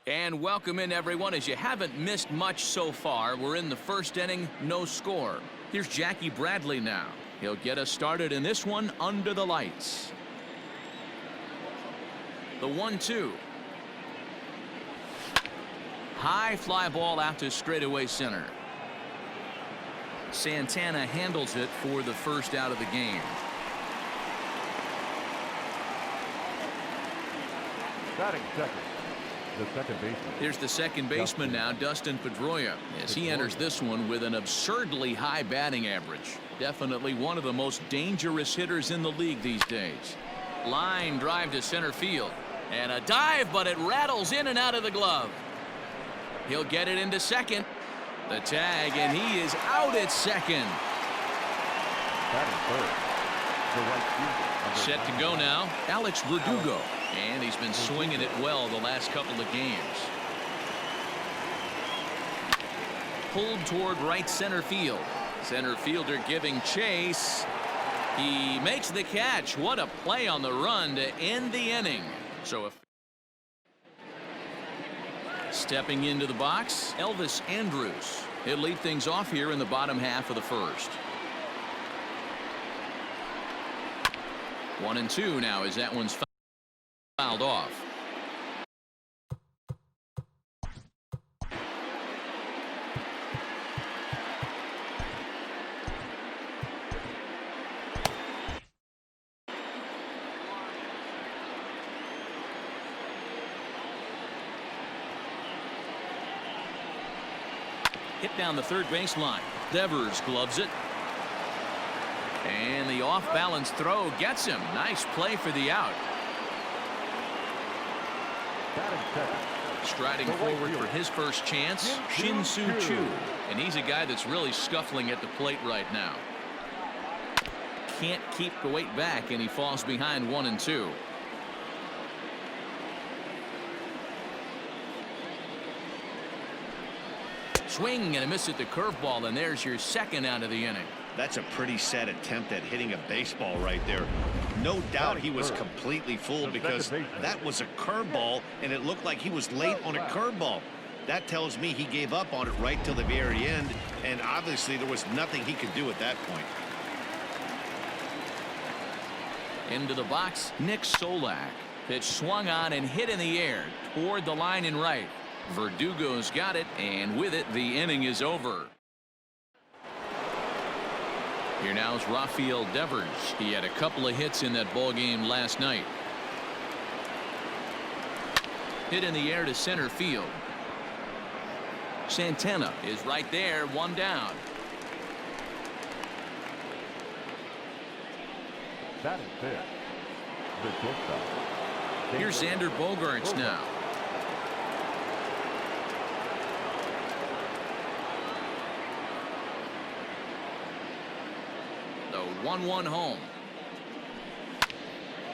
And welcome in, everyone. As you haven't missed much so far, we're in the first inning, no score. Here's Jackie Bradley now. He'll get us started in this one under the lights. The 1-2. High fly ball out to straightaway center. Santana handles it for the first out of the game. Batting second, the second baseman. Here's the second baseman now, Dustin Pedroia, as he enters this one with an absurdly high batting average. Definitely one of the most dangerous hitters in the league these days. Line drive to center field. And a dive, but it rattles in and out of the glove. He'll get it into second. The tag, and he is out at second. Batting third, the right fielder. Set to go now, Alex Verdugo. And he's been swinging it well the last couple of games. Pulled toward right center field. Center fielder giving chase. He makes the catch. What a play on the run to end the inning. So if stepping into the box, Elvis Andrus. He'll lead things off here in the bottom half of the first. 1-2 now as that one's fouled off. Hit down the third baseline. Devers gloves it. And the off-balance throw gets him. Nice play for the out. Striding forward for his first chance, Shin-Soo Choo. And he's a guy that's really scuffling at the plate right now. Can't keep the weight back, and he falls behind 1-2. Swing and a miss at the curveball, and there's your second out of the inning. That's a pretty sad attempt at hitting a baseball right there. No doubt he was completely fooled because that was a curveball, and it looked like he was late on a curveball. That tells me he gave up on it right till the very end, and obviously there was nothing he could do at that point. Into the box, Nick Solak. Pitch swung on and hit in the air toward the line in right. Verdugo's got it, and with it, the inning is over. Here now is Rafael Devers. He had a couple of hits in that ball game last night. Hit in the air to center field. Santana is right there, one down. Batting fifth, the shortstop. Here's Xander Bogaerts now. The 1-1 home.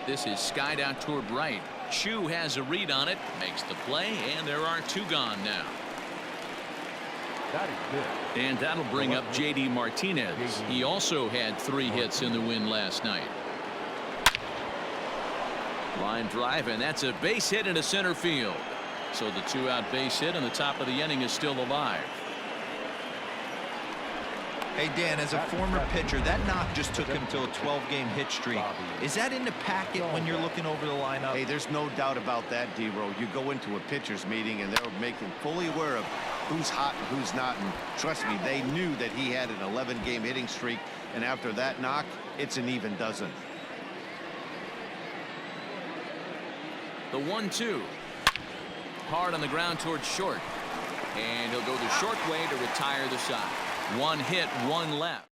This is skied out toward right. Choo has a read on it, makes the play, and there are two gone now. And that'll bring up J.D. Martinez. He also had 3 hits in the win last night. Line drive, and that's a base hit into center field. So the 2-out base hit, and the top of the inning is still alive. Hey, Dan, as a former pitcher, that knock just took him to a 12-game hit streak. Is that in the packet when you're looking over the lineup? Hey, there's no doubt about that, D-Row. You go into a pitcher's meeting, and they're making fully aware of who's hot and who's not. And trust me, they knew that he had an 11-game hitting streak. And after that knock, it's an even dozen. The 1-2. Hard on the ground towards short. And he'll go the short way to retire the side. 1 hit, 1 left.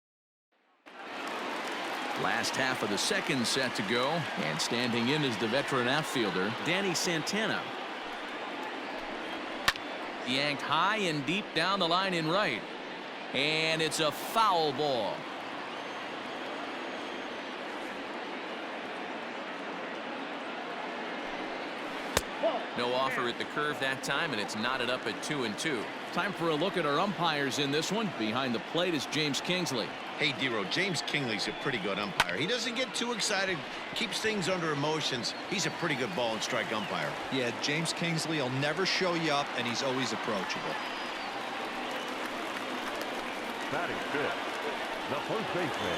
Last half of the second set to go, and standing in is the veteran outfielder, Danny Santana. Yanked high and deep down the line in right. And it's a foul ball. No offer at the curve that time, and it's knotted up at 2-2. Time for a look at our umpires in this one. Behind the plate is James Kingsley. Hey, Dero, James Kingley's a pretty good umpire. He doesn't get too excited, keeps things under emotions. He's a pretty good ball and strike umpire. Yeah, James Kingsley will never show you up, and he's always approachable. Batting fifth, the first baseman.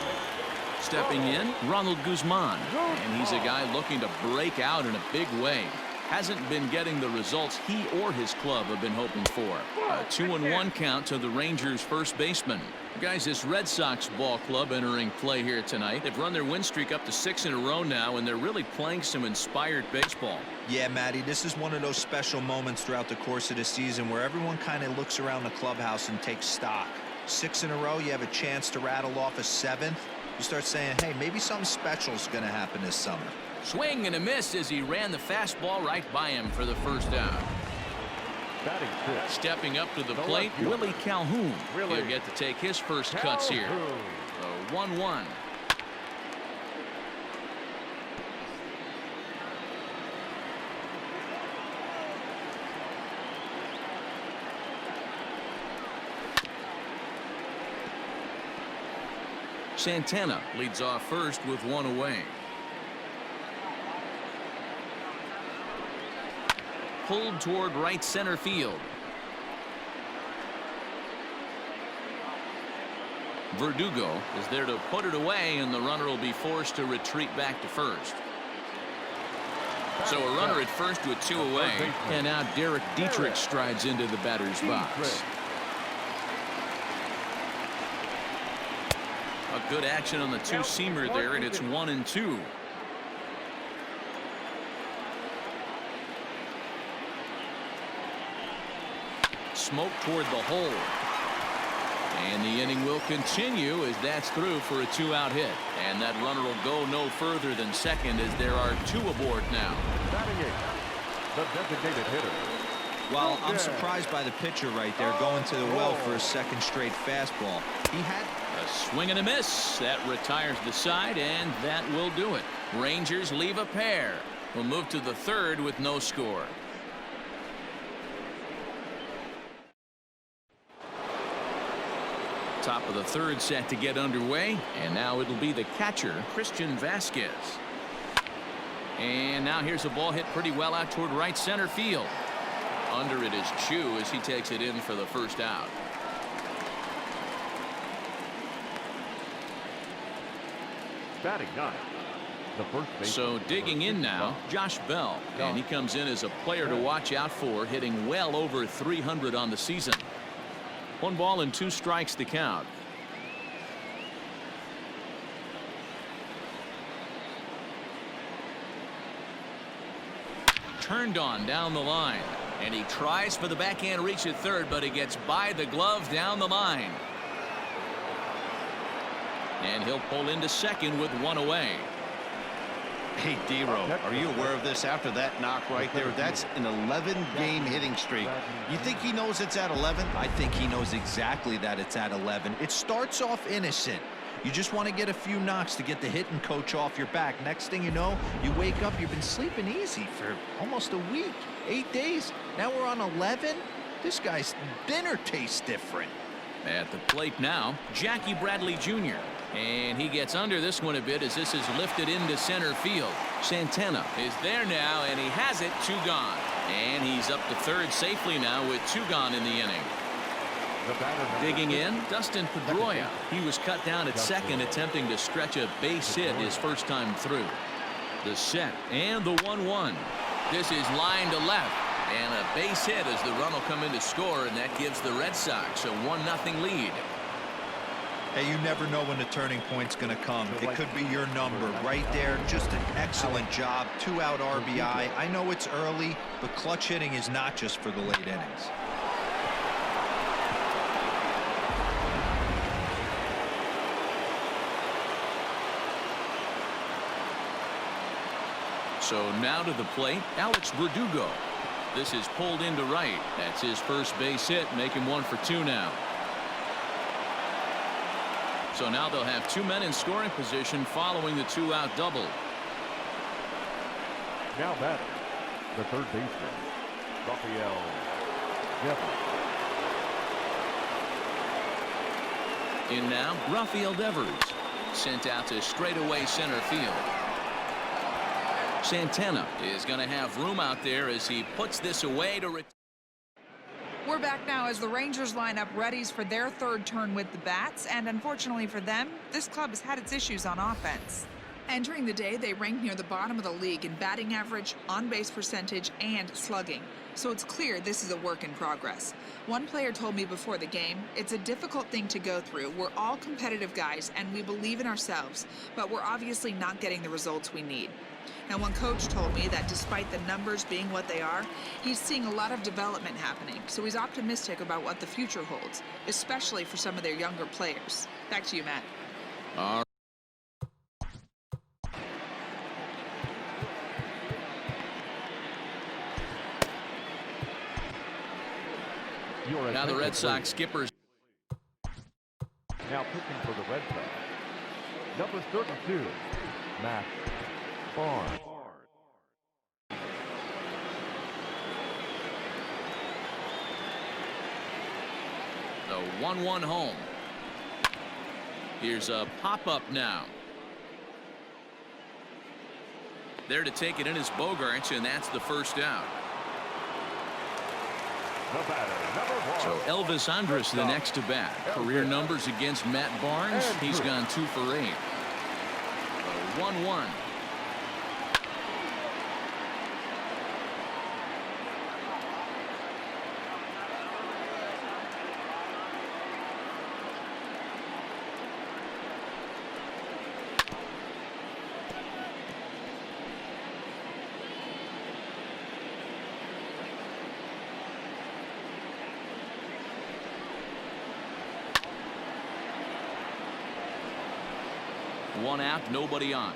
Stepping in, Ronald Guzman. And he's a guy looking to break out in a big way. Hasn't been getting the results he or his club have been hoping for. A 2-1 count to the Rangers' first baseman. Guys, this Red Sox ball club entering play here tonight. They've run their win streak up to 6 in a row now, and they're really playing some inspired baseball. Yeah, Matty, this is one of those special moments throughout the course of the season where everyone kind of looks around the clubhouse and takes stock. 6 in a row, you have a chance to rattle off a 7th. You start saying, hey, maybe something special is going to happen this summer. Swing and a miss as he ran the fastball right by him for the first out. Batting fifth. Stepping up to the plate, Willie Calhoun. He'll get to take his first cuts here. The 1-1. Santana leads off first with 1 away. Pulled toward right center field. Verdugo is there to put it away, and the runner will be forced to retreat back to first. So a runner at first with 2 away, and now Derek Dietrich strides into the batter's box. A good action on the two-seamer there, and it's 1-2. Smoke toward the hole. And the inning will continue as that's through for a 2-out hit. And that runner will go no further than second as there are 2 aboard now. Batting eighth, the designated hitter. Well, I'm surprised by the pitcher right there going to the well for a second straight fastball. He had a swing and a miss. That retires the side, and that will do it. Rangers leave a pair. We'll move to the third with no score. Top of the third set to get underway, and now it'll be the catcher, Christian Vasquez. And now here's a ball hit pretty well out toward right center field. Under it is Chu as he takes it in for the first out. Batting ninth, the first baseman. So digging in now, Josh Bell, and he comes in as a player to watch out for, hitting well over 300 on the season. 1 ball and 2 strikes to count. Turned on down the line, and he tries for the backhand reach at third, but he gets by the glove down the line. And he'll pull into second with 1 away. Hey, Dero, are you aware of this? After that knock right there, that's an 11-game hitting streak. You think he knows it's at 11? I think he knows exactly that it's at 11. It starts off innocent. You just want to get a few knocks to get the hitting coach off your back. Next thing you know, you wake up, you've been sleeping easy for almost a week, 8 days. Now we're on 11. This guy's dinner tastes different. At the plate now, Jackie Bradley Jr. And he gets under this one a bit as this is lifted into center field. Santana is there now, and he has it. 2 gone. And he's up to third safely now with 2 gone in the inning. Digging in, Dustin Pedroia. He was cut down at second, attempting to stretch a base hit his first time through. The set and the 1-1. This is line to left. And a base hit as the run will come in to score, and that gives the Red Sox a 1-0 lead. Hey, you never know when the turning point's going to come. It could be your number right there. Just an excellent job. 2-out RBI. I know it's early, but clutch hitting is not just for the late innings. So now to the plate, Alex Verdugo. This is pulled into right. That's his first base hit, making 1 for 2 now. So now they'll have 2 men in scoring position following the 2-out double. Now batting, The third baseman, Rafael Devers. In now, Rafael Devers. Sent out to straightaway center field. Santana is going to have room out there as he puts this away to. We're back now as the Rangers line up readies for their third turn with the bats, and unfortunately for them, this club has had its issues on offense. Entering the day, they ranked near the bottom of the league in batting average, on-base percentage, and slugging. So it's clear this is a work in progress. One player told me before the game, it's a difficult thing to go through. We're all competitive guys, and we believe in ourselves, but we're obviously not getting the results we need. Now, one coach told me that despite the numbers being what they are, he's seeing a lot of development happening, so he's optimistic about what the future holds, especially for some of their younger players. Back to you, Matt. Now the Red Sox skippers. Now pitching for the Red Sox, number 32, Matt Barnes. The 1-1 home. Here's a pop-up now. There to take it in is Bogaerts, and that's the first out. The batter, number 1. So Elvis Andrus the next to bat. Career numbers against Matt Barnes. He's gone 2 for 8. 1-1. One out, nobody on.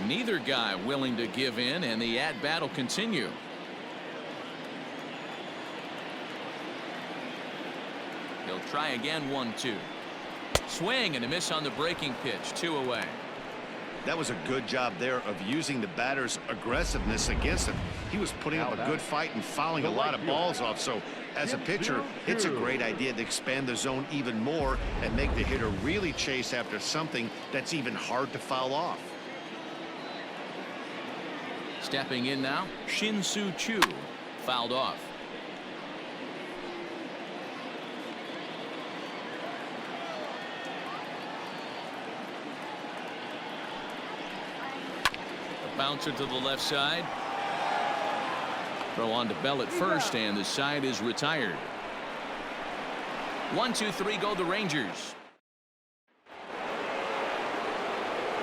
Neither guy willing to give in, and the at-bat will continue. He'll try again. 1-2. Swing and a miss on the breaking pitch. 2 away. That was a good job there of using the batter's aggressiveness against him. He was putting up a good fight and fouling a lot of balls off. So as a pitcher, it's a great idea to expand the zone even more and make the hitter really chase after something that's even hard to foul off. Stepping in now, Shin-Soo Choo. Fouled off. Bouncer to the left side. Throw on to Bell at first, and the side is retired. 1-2-3 go the Rangers.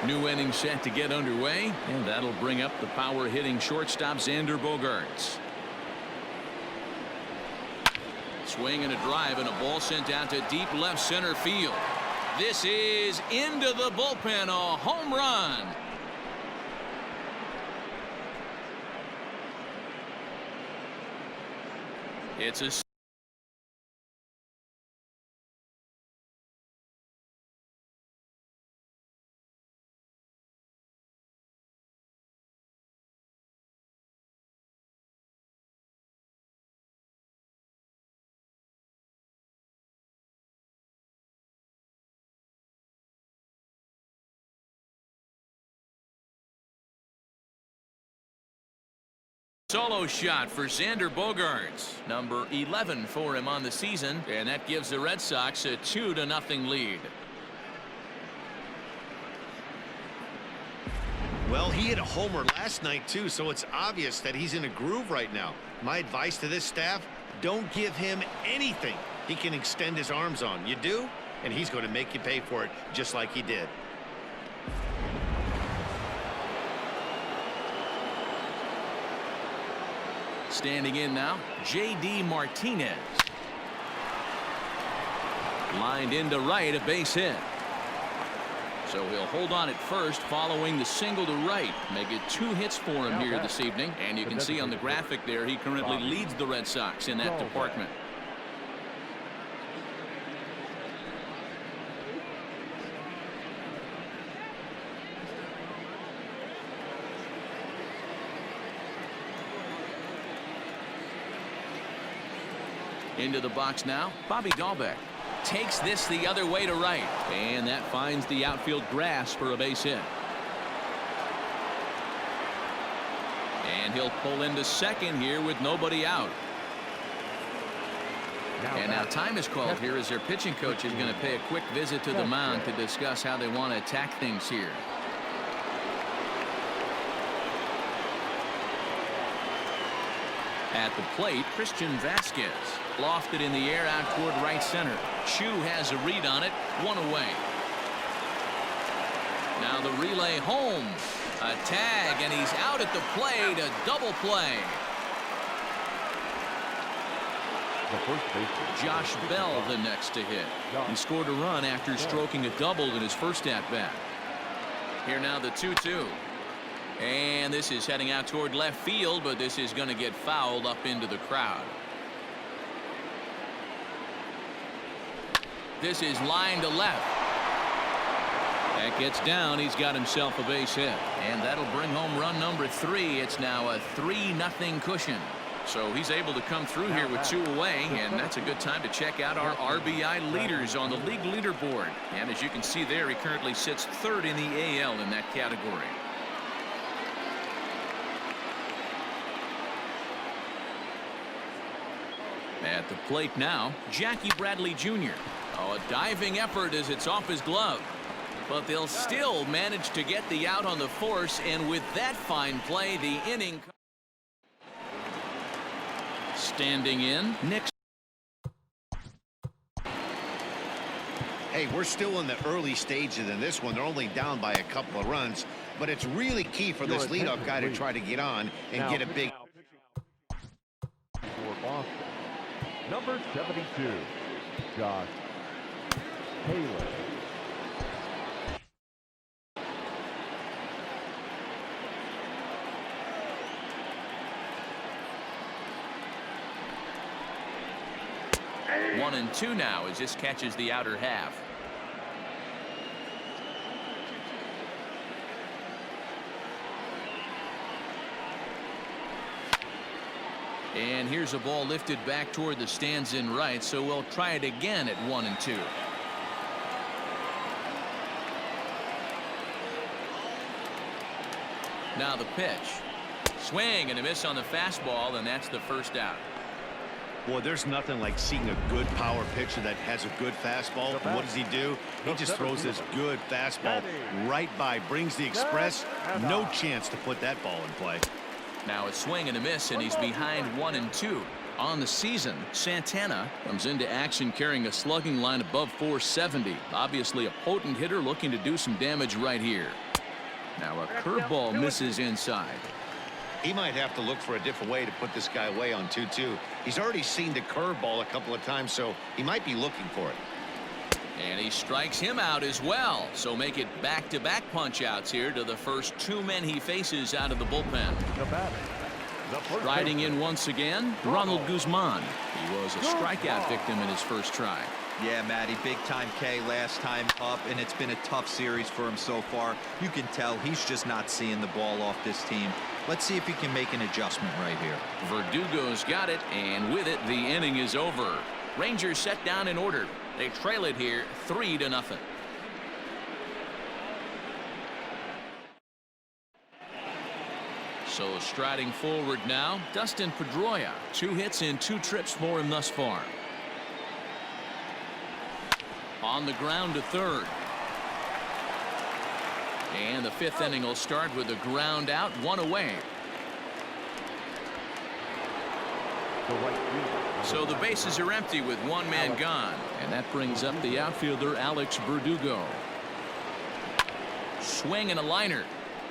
New inning set to get underway, and that'll bring up the power hitting shortstop Xander Bogaerts. Swing and a drive, and a ball sent out to deep left center field. This is into the bullpen, a home run. It's a solo shot for Xander Bogaerts, number 11 for him on the season, and that gives the Red Sox a 2-0 lead. Well, he hit a homer last night too, so it's obvious that he's in a groove right now. My advice to this staff, don't give him anything he can extend his arms on. You do, and he's going to make you pay for it just like he did. Standing in now, J.D. Martinez. Lined into right, a base hit. So he'll hold on at first following the single to right. Make it 2 hits for him here this evening. And you can see on the graphic there he currently leads the Red Sox in that department. Into the box now, Bobby Dahlbeck takes this the other way to right, and that finds the outfield grass for a base hit. And he'll pull into second here with nobody out. And now time is called here as their pitching coach is going to pay a quick visit to the mound to discuss how they want to attack things here. At the plate, Christian Vasquez lofted in the air out toward right center. Chu has a read on it, one away. Now the relay home. A tag, and he's out at the plate. A double play. Josh Bell the next to hit. He scored a run after stroking a double in his first at-bat. Here now the 2-2. And this is heading out toward left field, but this is going to get fouled up into the crowd. This is line to left. That gets down. He's got himself a base hit. And that'll bring home run number 3. It's now a 3-0 cushion. So he's able to come through here with 2 away, and that's a good time to check out our RBI leaders on the league leaderboard. And as you can see there, he currently sits 3rd in the AL in that category. At the plate now, Jackie Bradley Jr. Oh, a diving effort as it's off his glove. But they'll still manage to get the out on the force, and with that fine play, the inning. Standing in, Nick. Hey, we're still in the early stages in this one. They're only down by a couple of runs, but it's really key for this leadoff guy to try to get on and get a big. For Boston, number 72, Josh Taylor. One and 2 now as this catches the outer half. And here's a ball lifted back toward the stands in right, so we'll try it again at 1 and 2. Now the pitch. Swing and a miss on the fastball, and that's the first out. Boy, there's nothing like seeing a good power pitcher that has a good fastball. And what does he do? He just throws this good fastball right by, brings the express. No chance to put that ball in play. Now a swing and a miss, and he's behind 1 and 2. On the season, Santana comes into action carrying a slugging line above 470. Obviously a potent hitter looking to do some damage right here. Now a curveball misses inside. He might have to look for a different way to put this guy away on 2-2. He's already seen the curveball a couple of times, so he might be looking for it. And he strikes him out as well. So make it back-to-back punch-outs here to the first 2 men he faces out of the bullpen. Riding in once again, Ronald Guzman. He was a strikeout victim in his first try. Yeah, Matty, big-time K last time up, and it's been a tough series for him so far. You can tell he's just not seeing the ball off this team. Let's see if he can make an adjustment right here. Verdugo's got it, and with it, the inning is over. Rangers set down in order. They trail it here 3-0. So striding forward now, Dustin Pedroia. 2 hits in 2 trips for him thus far. On the ground to third. And the 5th inning will start with a ground out, 1 away. So the bases are empty with 1 man gone. And that brings up the outfielder Alex Verdugo. Swing and a liner,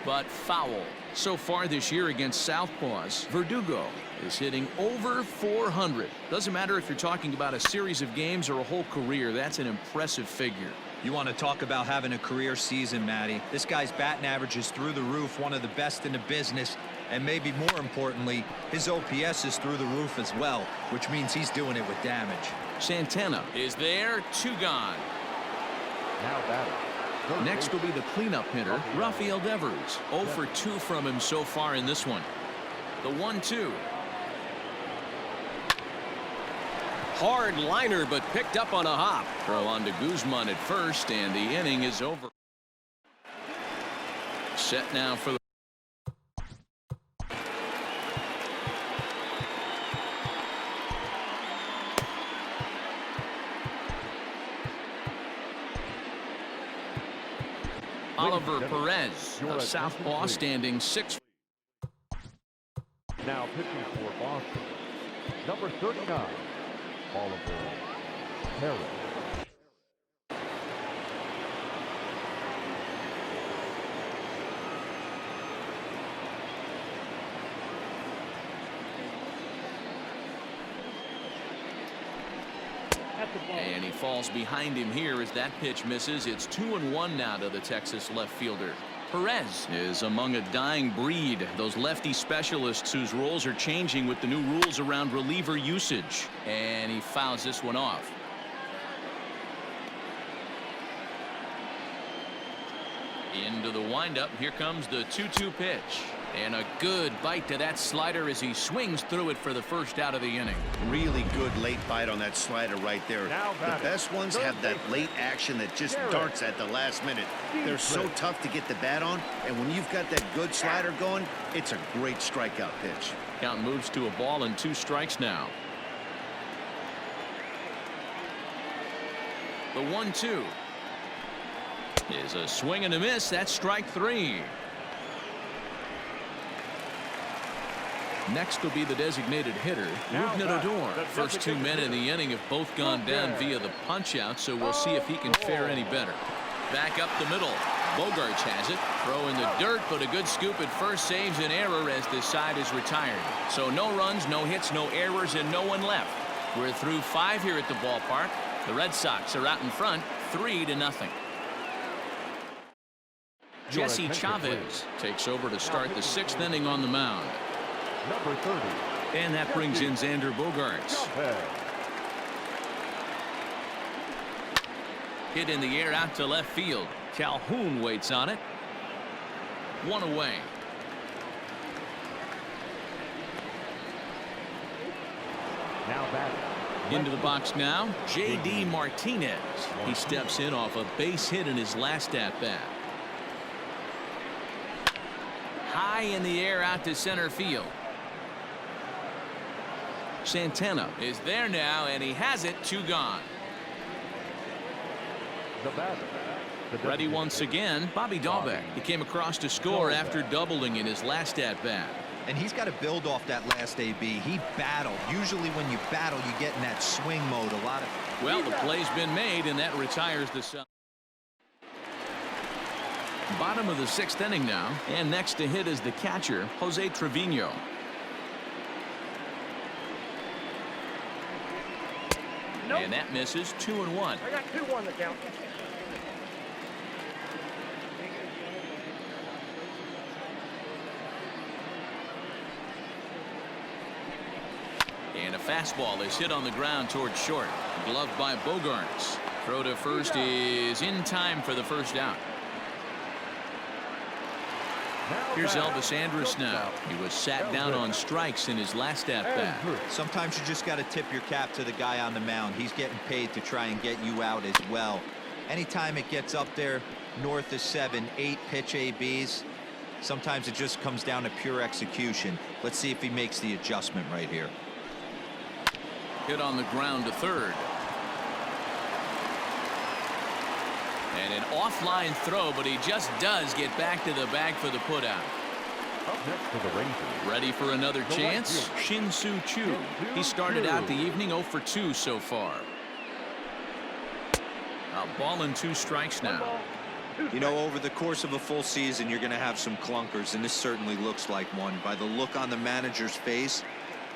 but foul. So far this year against Southpaws, Verdugo is hitting over 400. Doesn't matter if you're talking about a series of games or a whole career. That's an impressive figure. You want to talk about having a career season, Matty. This guy's batting average is through the roof, one of the best in the business, and maybe more importantly, his OPS is through the roof as well, which means he's doing it with damage. Santana is there, 2 gone. Now batter. Next will be the cleanup hitter, Rafael Devers. 0 for 2 from him so far in this one. The 1-2. Hard liner, but picked up on a hop. Throw on to Guzman at first, and the inning is over. Set now for the Oliver Perez, a southpaw, standing 6. Now pitching for Boston, number 39, Oliver Perez. And he falls behind him here as that pitch misses. It's 2-1 now to the Texas left fielder. Perez is among a dying breed, those lefty specialists whose roles are changing with the new rules around reliever usage. And he fouls this one off. Into the windup. Here comes the 2-2 pitch. And a good bite to that slider as he swings through it for the first out of the inning. Really good late bite on that slider right there. The best ones have that late action that just darts at the last minute. They're so tough to get the bat on, and when you've got that good slider going, it's a great strikeout pitch. Count moves to a ball and 2 strikes now. The 1-2 is a swing and a miss. That's strike 3. Next will be the designated hitter, Rougned Odor. First 2 men in the inning have both gone down via the punch-out, so we'll see if he can fare any better. Back up the middle. Bogaerts has it. Throw in the dirt, but a good scoop at first saves an error as the side is retired. So no runs, no hits, no errors, and no one left. We're through 5 here at the ballpark. The Red Sox are out in front, 3-0. Jesse Chavez takes over to start the 6th inning on the mound. Number 30. And that brings in Xander Bogaerts. Hit in the air out to left field. Calhoun waits on it. 1 away. Now batting. Into the box now, J.D. Martinez. He steps in off a base hit in his last at-bat. High in the air out to center field. Santana is there now, and he has it. 2 gone. Ready once again, Bobby Dahlbeck. He came across to score after doubling in his last at-bat. And he's got to build off that last AB. He battled. Usually when you battle, you get in that swing mode. Well, the play's been made, and that retires the side. Bottom of the 6th inning now, and next to hit is the catcher, Jose Trevino. Nope. And that misses. 2-1. I got 2-1 to count. And a fastball is hit on the ground towards short. Gloved by Bogaerts. Throw to first is in time for the first out. Here's Elvis Andrus now. He was sat down on strikes in his last at-bat. Sometimes you just got to tip your cap to the guy on the mound. He's getting paid to try and get you out as well. Anytime it gets up there north of 7, 8 pitch ABs, sometimes it just comes down to pure execution. Let's see if he makes the adjustment right here. Hit on the ground to third. And an offline throw, but he just does get back to the bag for the putout. Up next for the Rangers. Ready for another chance? Shin-Soo Choo. He started out the evening 0 for 2 so far. A ball and 2 strikes now. You know, over the course of a full season, you're going to have some clunkers, and this certainly looks like one. By the look on the manager's face,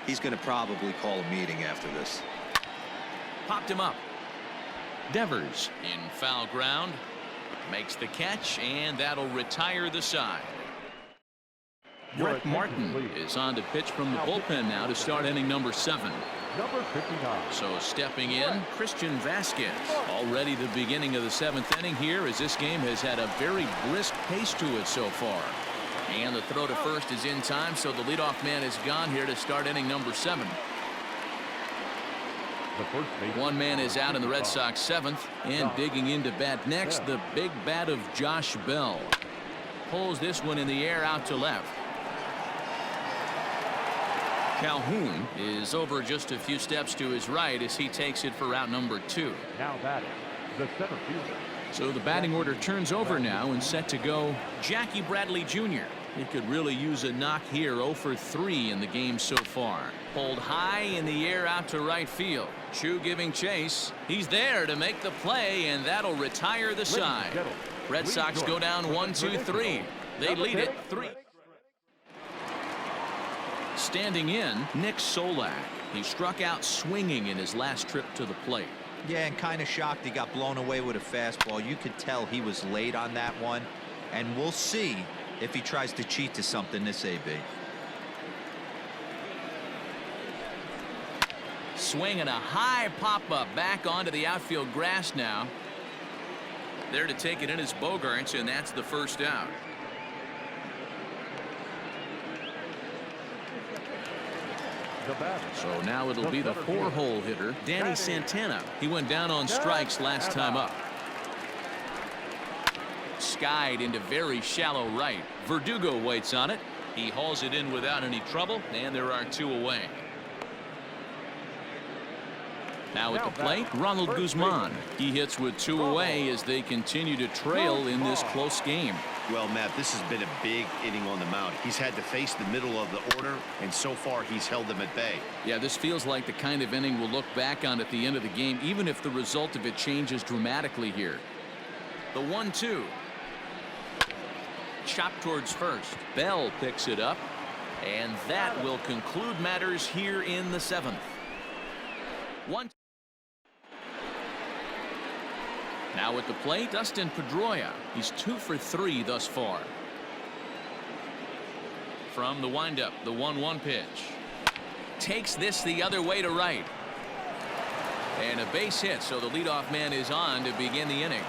he's going to probably call a meeting after this. Popped him up. Devers in foul ground, makes the catch, and that'll retire the side. Brett Martin is on to pitch from the bullpen now to start inning number 7. Number 59. So stepping in, Christian Vasquez. Already the beginning of the 7th inning here, as this game has had a very brisk pace to it so far. And the throw to first is in time, so the leadoff man is gone here to start inning number 7. The first base. One man is out in the Red Sox seventh, and digging into bat next, the big bat of Josh Bell. Pulls this one in the air out to left. Calhoun is over just a few steps to his right as he takes it for route number 2. Now batting, the center fielder. So the batting order turns over now and set to go Jackie Bradley Jr. He could really use a knock here. 0 for 3 in the game so far. Pulled high in the air out to right field. Chu giving chase. He's there to make the play, and that'll retire the side. Red Sox go down 1-2-3. They lead it 3. Standing in, Nick Solak. He struck out swinging in his last trip to the plate. Yeah, and kind of shocked he got blown away with a fastball. You could tell he was late on that one, and we'll see if he tries to cheat to something this AB. Swinging a high pop-up back onto the outfield grass now. There to take it in is Bogaerts, and that's the first out. So now it'll be the 4-hole hitter, Danny Santana. He went down on strikes last time up. Skied into very shallow right. Verdugo waits on it. He hauls it in without any trouble, and there are 2 away. Now at the plate, Ronald Guzman. He hits with 2 away as they continue to trail in this close game. Well, Matt, this has been a big inning on the mound. He's had to face the middle of the order, and so far he's held them at bay. Yeah, this feels like the kind of inning we'll look back on at the end of the game, even if the result of it changes dramatically here. The 1-2. Chopped towards first. Bell picks it up, and that will conclude matters here in the 7th. 1. Now at the plate, Dustin Pedroia. He's 2 for 3 thus far. From the windup, the 1-1 pitch. Takes this the other way to right. And a base hit, so the leadoff man is on to begin the inning.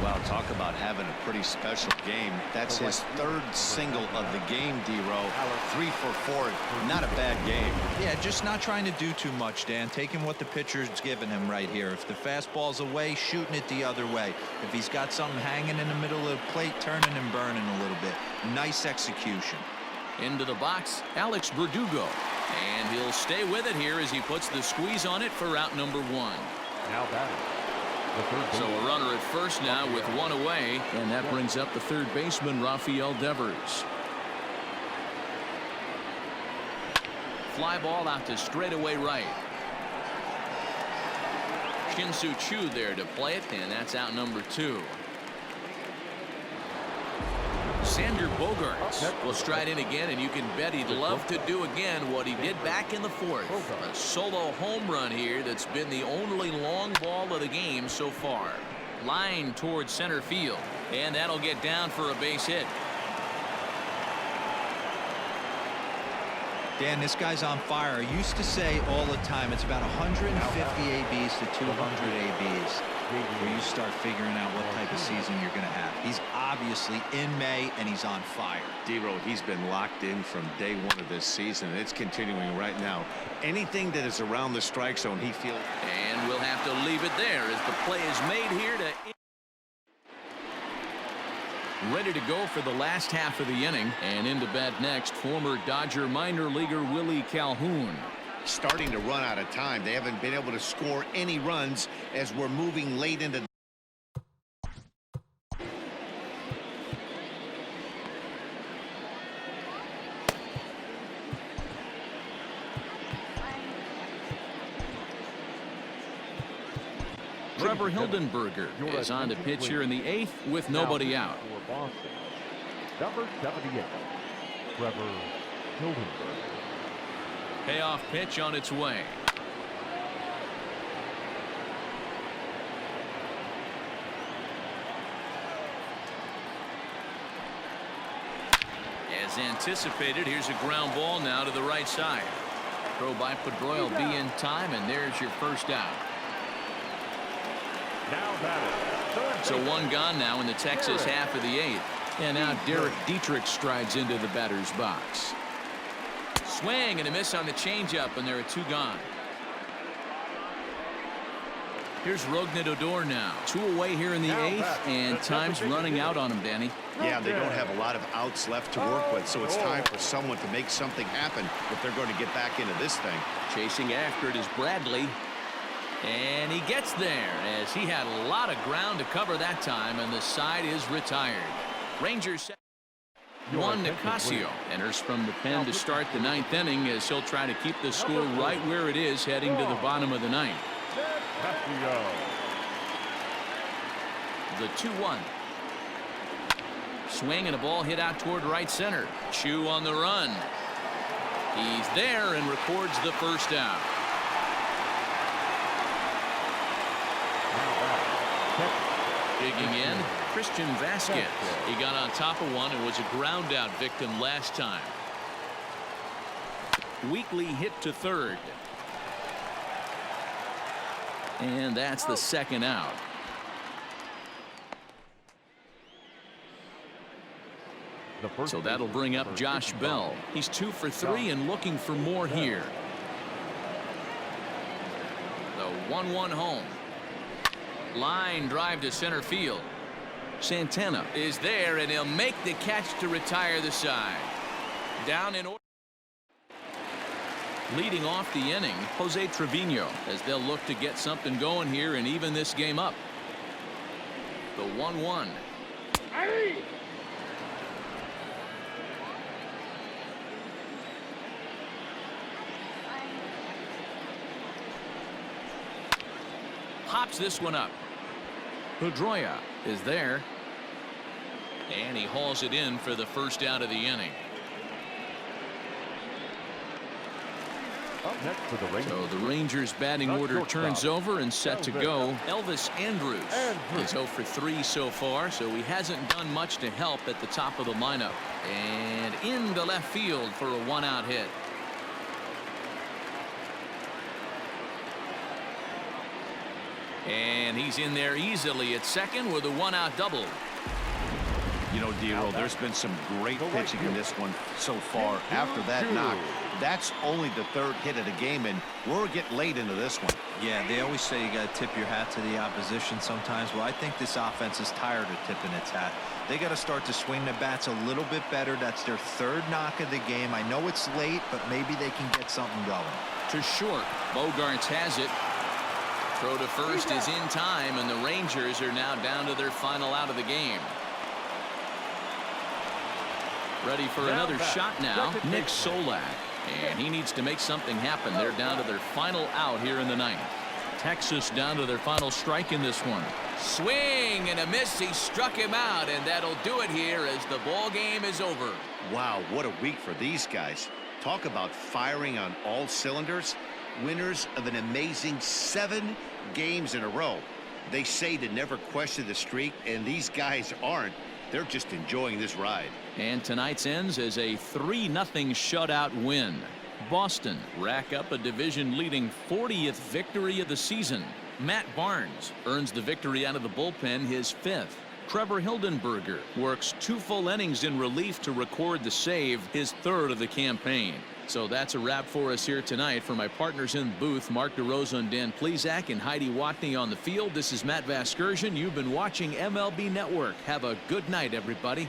Well, talk about having a pretty special game. That's his 3rd single of the game, D-Row. 3 for 4. Not a bad game. Yeah, just not trying to do too much, Dan. Taking what the pitcher's giving him right here. If the fastball's away, shooting it the other way. If he's got something hanging in the middle of the plate, turning and burning a little bit. Nice execution. Into the box, Alex Verdugo. And he'll stay with it here as he puts the squeeze on it for route number 1. Now batting. So a runner at first now with 1 away, and that brings up the 3rd baseman, Rafael Devers. Fly ball out to straightaway right. Shin-Soo Choo there to play it, and that's out number 2. Xander Bogaerts will stride in again, and you can bet he'd love to do again what he did back in the 4th. A solo home run here that's been the only long ball of the game so far. Line towards center field, and that'll get down for a base hit. Dan, this guy's on fire. I used to say all the time it's about 150 ABs to 200 ABs where you start figuring out what type of season you're going to have. He's obviously in May, and he's on fire. D-Row, he's been locked in from day 1 of this season, and it's continuing right now. Anything that is around the strike zone, he feels. And we'll have to leave it there as the play is made here to. Ready to go for the last half of the inning, and into bat next, former Dodger minor leaguer Willie Calhoun. Starting to run out of time. They haven't been able to score any runs as we're moving late into. Trevor Hildenberger is on to pitch here in the 8th with nobody out. For Boston, number 78, Trevor Hildenberger. Payoff pitch on its way. As anticipated, here's a ground ball now to the right side. Throw by Pedroia will be in time, and there's your first out. Now batting. So 1 gone now in the Texas half of the 8th. And now Derek Dietrich strides into the batter's box. Swing and a miss on the changeup, and there are 2 gone. Here's Rognadodor now. 2 away here in the 8th, and time's running out on him, Danny. Yeah, they don't have a lot of outs left to work with, so it's time for someone to make something happen if they're going to get back into this thing. Chasing after it is Bradley. And he gets there as he had a lot of ground to cover that time, and the side is retired. Rangers Juan Nicasio enters from the pen to start the 9th inning as he'll try to keep the score right where it is heading to the bottom of the 9th. The 2-1. Swing and a ball hit out toward right center. Chu on the run. He's there and records the first out. Digging in, Christian Vasquez. He got on top of one and was a ground out victim last time. Weekly hit to third. And that's the second out. So that'll bring up Josh Bell. He's 2 for 3 and looking for more here. The 1-1 home. Line drive to center field. Santana is there, and he'll make the catch to retire the side. Down in order. Leading off the inning, Jose Trevino, as they'll look to get something going here and even this game up. The 1-1. Hops this one up. Pedroia is there. And he hauls it in for the first out of the inning. So the Rangers batting order turns over and set to go. Elvis Andrus is 0 for 3 so far, so he hasn't done much to help at the top of the lineup. And into left field for a 1-out hit. And he's in there easily at second with a 1-out double. You know, D-Roll, there's been some great pitching in this one so far. After that knock, that's only the 3rd hit of the game, and we're getting late into this one. Yeah, they always say you got to tip your hat to the opposition sometimes. Well, I think this offense is tired of tipping its hat. They got to start to swing the bats a little bit better. That's their 3rd knock of the game. I know it's late, but maybe they can get something going. To short. Bogarts has it. Throw to first is in time, and the Rangers are now down to their final out of the game. Ready for another shot now, Nick Solak. And he needs to make something happen. They're down to their final out here in the 9th. Texas down to their final strike in this one. Swing and a miss. He struck him out, and that'll do it here as the ball game is over. Wow, what a week for these guys. Talk about firing on all cylinders. Winners of an amazing 7 games in a row. They say to never question the streak, and these guys aren't. They're just enjoying this ride. And tonight's ends as a 3-0 shutout win. Boston rack up a division-leading 40th victory of the season. Matt Barnes earns the victory out of the bullpen, his 5th. Trevor Hildenberger works 2 full innings in relief to record the save, his 3rd of the campaign. So that's a wrap for us here tonight. For my partners in the booth, Mark DeRosa and Dan Plesac and Heidi Watney on the field, this is Matt Vasgersian. You've been watching MLB Network. Have a good night, everybody.